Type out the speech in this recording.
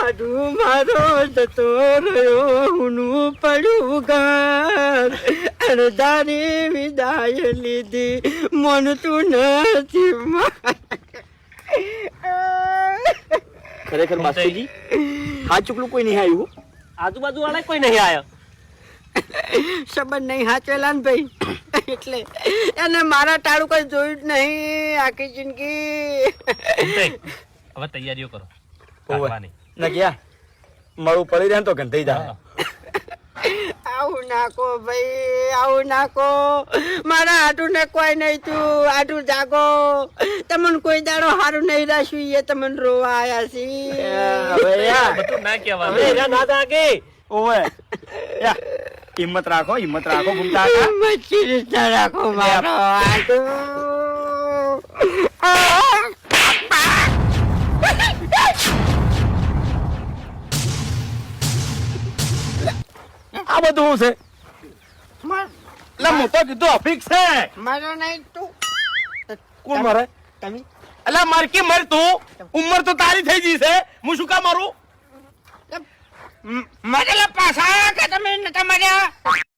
આડું મારો જતો રહ્યો હું પડ્યું ઘર અડધારી વિદાય લીધી મનતું નથી ખરેખર માસ્ટરજી હા ચૂકલું કોઈ નહીં આવ્યું આજુબાજુ વાળા કોઈ નહીં આવ્યો સંબંધ નહીં હાચવેલા ને ભાઈ એટલે એને મારા ટાળું કોઈ જોયું જ નહીં આખી જિંદગી હવે તૈયારીઓ કરો ના ગયા મળું પડી રહ્યા તો ગંધાઈ જાય આવું નાખો ભાઈ આવું નાખો મારા આટું ને કોઈ નહીં તું આટું જાગો તમને કોઈ દાડો સારું નહીં રાખ્યું એ તમને રોવા આયા છી હવે યાર બધું ના કહેવાનું ના જાગે ઓવે યા હિંમત રાખો ઘૂમતા મચ્છી રીતના રાખો મારો આટું આ બધું છે એટલે હું તો કીધું અફીક છે મારો નહીં તું કોણ મારે તમે એટલે મારકી મર તું ઉંમર તો તારી થઈ ગઈ છે હું શું કામ મારું મરેલા પાછા કે તમે નતા મર્યા